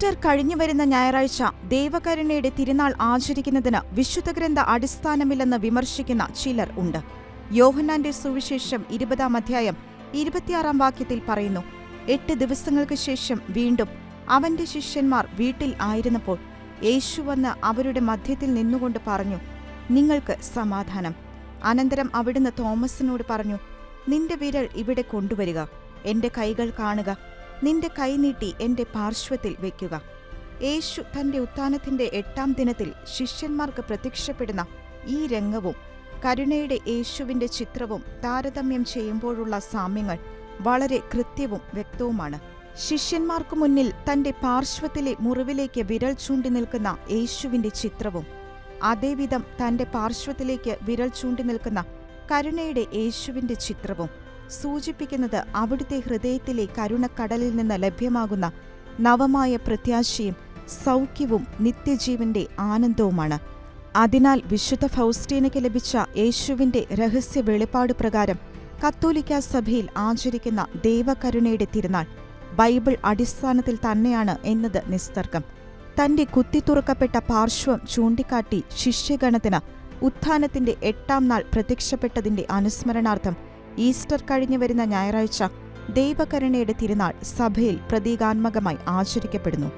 Easter കഴിഞ്ഞുവരുന്ന ഞായറാഴ്ച ദൈവകരുണയുടെ തിരുനാൾ ആചരിക്കുന്നതിന് വിശുദ്ധഗ്രന്ഥ അടിസ്ഥാനമില്ലെന്ന് വിമർശിക്കുന്ന ചിലർ ഉണ്ട്. യോഹന്നാന്റെ സുവിശേഷം 20-ാം അധ്യായം 26-ാം വാക്യത്തിൽ പറയുന്നു, 8 ദിവസങ്ങൾക്ക് ശേഷം വീണ്ടും അവന്റെ ശിഷ്യന്മാർ വീട്ടിൽ ആയിരുന്നപ്പോൾ യേശു വന്ന് അവരുടെ മധ്യത്തിൽ നിന്നുകൊണ്ട് പറഞ്ഞു, നിങ്ങൾക്ക് സമാധാനം. അനന്തരം അവിടുന്ന് തോമസിനോട് പറഞ്ഞു, നിന്റെ വിരൽ ഇവിടെ കൊണ്ടുവരിക, എന്റെ കൈകൾ കാണുക, നിന്റെ കൈ നീട്ടി എന്റെ പാർശ്വത്തിൽ വയ്ക്കുക. യേശു തന്റെ ഉത്ഥാനത്തിന്റെ 8-ാം ദിനത്തിൽ ശിഷ്യന്മാർക്ക് പ്രത്യക്ഷപ്പെടുന്ന ഈ രംഗവും കരുണയുടെ യേശുവിന്റെ ചിത്രവും താരതമ്യം ചെയ്യുമ്പോഴുള്ള സാമ്യങ്ങൾ വളരെ കൃത്യവും വ്യക്തവുമാണ്. ശിഷ്യന്മാർക്കു മുന്നിൽ തന്റെ പാർശ്വത്തിലെ മുറിവിലേക്ക് വിരൽ ചൂണ്ടി നിൽക്കുന്ന യേശുവിന്റെ ചിത്രവും അതേവിധം തന്റെ പാർശ്വത്തിലേക്ക് വിരൽ ചൂണ്ടി നിൽക്കുന്ന കരുണയുടെ യേശുവിന്റെ ചിത്രവും സൂചിപ്പിക്കുന്നത് അവിടുത്തെ ഹൃദയത്തിലെ കരുണക്കടലിൽ നിന്ന് ലഭ്യമാകുന്ന നവമായ പ്രത്യാശയും സൗഖ്യവും നിത്യജീവന്റെ ആനന്ദവുമാണ്. അതിനാൽ വിശുദ്ധ ഫൗസ്റ്റീനയ്ക്ക് ലഭിച്ച യേശുവിന്റെ രഹസ്യ വെളിപ്പാട് പ്രകാരം കത്തോലിക്കാ സഭയിൽ ആചരിക്കുന്ന ദൈവകരുണയുടെ തിരുനാൾ ബൈബിൾ അടിസ്ഥാനത്തിൽ തന്നെയാണ് എന്നത് നിസ്തർക്കം. തന്റെ കുത്തിത്തുറക്കപ്പെട്ട പാർശ്വം ചൂണ്ടിക്കാട്ടി ശിഷ്യഗണത്തിന് ഉത്ഥാനത്തിന്റെ 8-ാം നാൾ പ്രത്യക്ഷപ്പെട്ടതിന്റെ അനുസ്മരണാർത്ഥം ഈസ്റ്റർ കഴിഞ്ഞു വരുന്ന ഞായറാഴ്ച ദൈവകരുണയുടെ തിരുനാൾ സഭയിൽ പ്രതീകാത്മകമായി ആചരിക്കപ്പെടുന്നു.